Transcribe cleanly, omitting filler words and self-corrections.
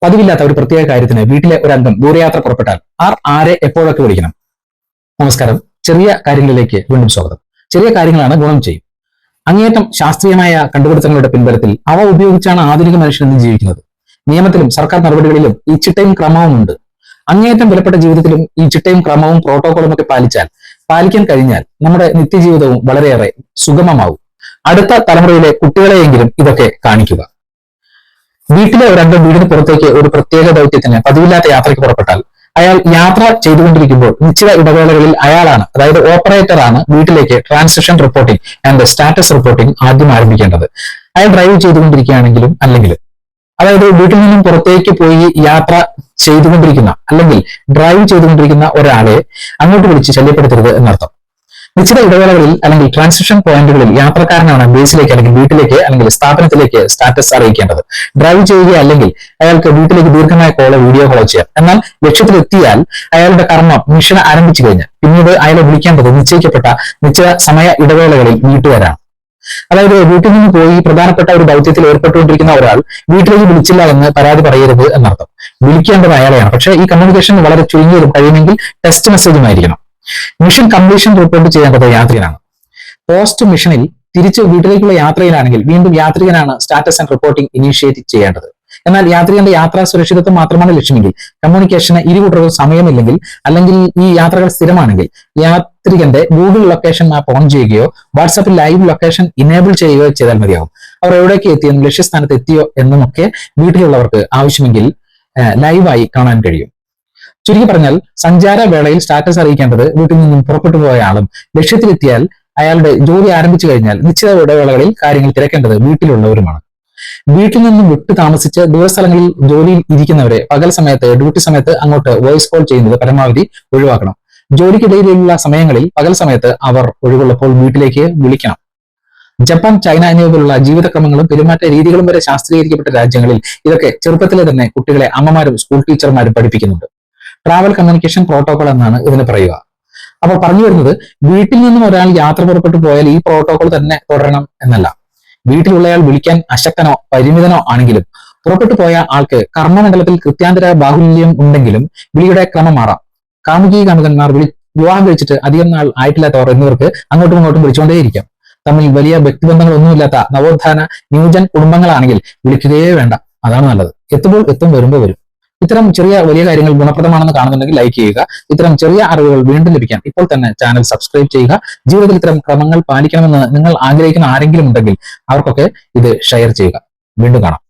പതിവില്ലാത്ത ഒരു പ്രത്യേക കാര്യത്തിന് വീട്ടിലെ ഒരു അംഗം ദൂരയാത്ര പുറപ്പെട്ടാൽ ആരെ എപ്പോഴൊക്കെ വിളിക്കണം? നമസ്കാരം. ചെറിയ കാര്യങ്ങളിലേക്ക് വീണ്ടും സ്വാഗതം. ചെറിയ കാര്യങ്ങളാണ് ഗുണം ചെയ്യും. അങ്ങേയറ്റം ശാസ്ത്രീയമായ കണ്ടുപിടുത്തങ്ങളുടെ പിൻബലത്തിൽ അവ ഉപയോഗിച്ചാണ് ആധുനിക മനുഷ്യൻ ഇന്ന് ജീവിക്കുന്നത്. നിയമത്തിലും സർക്കാർ നടപടികളിലും ഈ ചിട്ടയും ക്രമവും ഉണ്ട്. അങ്ങേയറ്റം വിലപ്പെട്ട ജീവിതത്തിലും ഈ ചിട്ടയും ക്രമവും പ്രോട്ടോകോളും ഒക്കെ പാലിക്കാൻ കഴിഞ്ഞാൽ നമ്മുടെ നിത്യജീവിതവും വളരെയേറെ സുഗമമാവും. അടുത്ത തലമുറയിലെ കുട്ടികളെയെങ്കിലും ഇതൊക്കെ കാണിക്കുക. വീട്ടിലെ ഒരംഗം വീടിന് പുറത്തേക്ക് ഒരു പ്രത്യേക ദൗത്യത്തിന് പതിവില്ലാത്ത യാത്രയ്ക്ക് പുറപ്പെട്ടാൽ അയാൾ യാത്ര ചെയ്തുകൊണ്ടിരിക്കുമ്പോൾ നിശ്ചിത ഇടവേളകളിൽ അയാളാണ്, അതായത് ഓപ്പറേറ്റർ ആണ്, വീട്ടിലേക്ക് transition reporting and status reporting ആദ്യം ആരംഭിക്കേണ്ടത്. അയാൾ ഡ്രൈവ് ചെയ്തുകൊണ്ടിരിക്കുകയാണെങ്കിലും അല്ലെങ്കിലും, അതായത് വീട്ടിൽ നിന്നും പുറത്തേക്ക് പോയി യാത്ര ചെയ്തുകൊണ്ടിരിക്കുന്ന അല്ലെങ്കിൽ ഡ്രൈവ് ചെയ്തുകൊണ്ടിരിക്കുന്ന ഒരാളെ അങ്ങോട്ട് വിളിച്ച് ശല്യപ്പെടുത്തരുത് എന്നർത്ഥം. നിശ്ചിത ഇടവേളകളിൽ അല്ലെങ്കിൽ ട്രാൻസിഷൻ പോയിന്റുകളിൽ യാത്രക്കാരനാണ് ബേസിലേക്ക് അല്ലെങ്കിൽ വീട്ടിലേക്ക് അല്ലെങ്കിൽ സ്ഥാപനത്തിലേക്ക് സ്റ്റാറ്റസ് അറിയിക്കേണ്ടത്. ഡ്രൈവ് ചെയ്യുക അല്ലെങ്കിൽ അയാൾക്ക് വീട്ടിലേക്ക് ദീർഘമായ കോളോ വീഡിയോ കോളോ ചെയ്യാം. എന്നാൽ ലക്ഷ്യത്തിലെത്തിയാൽ അയാളുടെ കർമ്മം മിഷൻ ആരംഭിച്ചു കഴിഞ്ഞാൽ പിന്നീട് അയാളെ വിളിക്കേണ്ടത് നിശ്ചയിക്കപ്പെട്ട നിശ്ചിത സമയ ഇടവേളകളിൽ വീട്ടുകാരാണ്. അതായത് വീട്ടിൽ നിന്ന് പോയി പ്രധാനപ്പെട്ട ഒരു ദൗത്യത്തിൽ ഏർപ്പെട്ടുകൊണ്ടിരിക്കുന്ന ഒരാൾ വീട്ടിലേക്ക് വിളിച്ചില്ല എന്ന് പരാതി പറയരുത് എന്നർത്ഥം. വിളിക്കേണ്ടത് അയാളെയാണ്. പക്ഷേ ഈ കമ്മ്യൂണിക്കേഷൻ വളരെ ചുരുങ്ങിയതും കഴിയുമെങ്കിൽ ടെക്സ്റ്റ് മെസ്സേജുമായിരിക്കണം. മിഷൻ കംപ്ലീഷൻ റിപ്പോർട്ട് ചെയ്യേണ്ടത് യാത്രികനാണ്. പോസ്റ്റ് മിഷനിൽ തിരിച്ച് വീട്ടിലേക്കുള്ള യാത്രയിലാണെങ്കിൽ വീണ്ടും യാത്രികനാണ് സ്റ്റാറ്റസ് ആൻഡ് റിപ്പോർട്ടിംഗ് ഇനീഷ്യേറ്റ് ചെയ്യേണ്ടത്. എന്നാൽ യാത്രികന്റെ യാത്രാ സുരക്ഷിതത്വം മാത്രമാണ് ലക്ഷ്യമെങ്കിൽ, കമ്മ്യൂണിക്കേഷന് ഇരുകൂട്ടർക്കും സമയമില്ലെങ്കിൽ അല്ലെങ്കിൽ ഈ യാത്രകൾ സ്ഥിരമാണെങ്കിൽ യാത്രികന്റെ ഗൂഗിൾ ലൊക്കേഷൻ മാപ്പ് ഓൺ ചെയ്യുകയോ വാട്സാപ്പിൽ ലൈവ് ലൊക്കേഷൻ ഇനേബിൾ ചെയ്യുകയോ ചെയ്താൽ മതിയാവും. അവർ എവിടേക്ക് എത്തിയെന്നും ലക്ഷ്യസ്ഥാനത്ത് എത്തിയോ എന്നുമൊക്കെ വീട്ടിലുള്ളവർക്ക് ആവശ്യമെങ്കിൽ ലൈവായി കാണാൻ കഴിയും. ചുരുക്കി പറഞ്ഞാൽ, സഞ്ചാര വേളയിൽ സ്റ്റാറ്റസ് അറിയിക്കേണ്ടത് വീട്ടിൽ നിന്നും പുറപ്പെട്ടു പോയ ആളും ലക്ഷ്യത്തിലെത്തിയാൽ അയാളുടെ ജോലി ആരംഭിച്ചു കഴിഞ്ഞാൽ നിശ്ചിത ഇടവേളകളിൽ കാര്യങ്ങൾ തിരക്കേണ്ടത് വീട്ടിലുള്ളവരുമാണ്. വീട്ടിൽ നിന്നും വിട്ടു താമസിച്ച് ദൂരസ്ഥലങ്ങളിൽ ജോലിയിൽ ഇരിക്കുന്നവരെ പകൽ സമയത്ത് ഡ്യൂട്ടി സമയത്ത് അങ്ങോട്ട് വോയിസ് കോൾ ചെയ്യുന്നത് പരമാവധി ഒഴിവാക്കണം. ജോലിക്കിടയിലുള്ള സമയങ്ങളിൽ പകൽ സമയത്ത് അവർ ഒഴിവുള്ളപ്പോൾ വീട്ടിലേക്ക് വിളിക്കണം. ജപ്പാൻ, ചൈന എന്നിവയിലുള്ള ജീവിതക്രമങ്ങളും പെരുമാറ്റ രീതികളും വരെ ശാസ്ത്രീകരിക്കപ്പെട്ട രാജ്യങ്ങളിൽ ഇതൊക്കെ ചെറുപ്പത്തിലെ തന്നെ കുട്ടികളെ അമ്മമാരും സ്കൂൾ ടീച്ചർമാരും പഠിപ്പിക്കുന്നുണ്ട്. ട്രാവൽ കമ്മ്യൂണിക്കേഷൻ പ്രോട്ടോകോൾ എന്നാണ് ഇതിന് പറയുക. അപ്പോൾ പറഞ്ഞു വരുന്നത്, വീട്ടിൽ നിന്നും ഒരാൾ യാത്ര പുറപ്പെട്ടു പോയാൽ ഈ പ്രോട്ടോകോൾ തന്നെ തുടരണം എന്നല്ല. വീട്ടിലുള്ളയാൾ വിളിക്കാൻ അശക്തനോ പരിമിതനോ ആണെങ്കിലും പുറപ്പെട്ടു പോയ ആൾക്ക് കർമ്മമണ്ഡലത്തിൽ കൃത്യാന്തര ബാഹുല്യം ഉണ്ടെങ്കിലും വിളിയുടെ ക്രമം മാറാം. കാമുകി കാമുകന്മാർ വിവാഹം കഴിച്ചിട്ട് അധികം നാൾ ആയിട്ടില്ലാത്തവർ എന്നിവർക്ക് അങ്ങോട്ടും ഇങ്ങോട്ടും വിളിച്ചുകൊണ്ടേയിരിക്കാം. തമ്മിൽ വലിയ വ്യക്തിബന്ധങ്ങളൊന്നുമില്ലാത്ത നവോത്ഥാന ന്യൂജൻ കുടുംബങ്ങളാണെങ്കിൽ വിളിക്കുകയേ വേണ്ട. അതാണ് നല്ലത്. എത്തുമ്പോൾ എത്തും, വരുമ്പോൾ വരും. ഇത്തരം ചെറിയ വലിയ കാര്യങ്ങൾ ഗുണപ്രദമാണെന്ന് കാണുന്നുണ്ടെങ്കിൽ ലൈക്ക് ചെയ്യുക. ഇത്തരം ചെറിയ അറിവുകൾ വീണ്ടും ലഭിക്കാൻ ഇപ്പോൾ തന്നെ ചാനൽ സബ്സ്ക്രൈബ് ചെയ്യുക. ജീവിതത്തിൽ ഇത്തരം ക്രമങ്ങൾ പാലിക്കണമെന്ന് നിങ്ങൾ ആഗ്രഹിക്കുന്ന ആരെങ്കിലും ഉണ്ടെങ്കിൽ അവർക്കൊക്കെ ഇത് ഷെയർ ചെയ്യുക. വീണ്ടും കാണാം.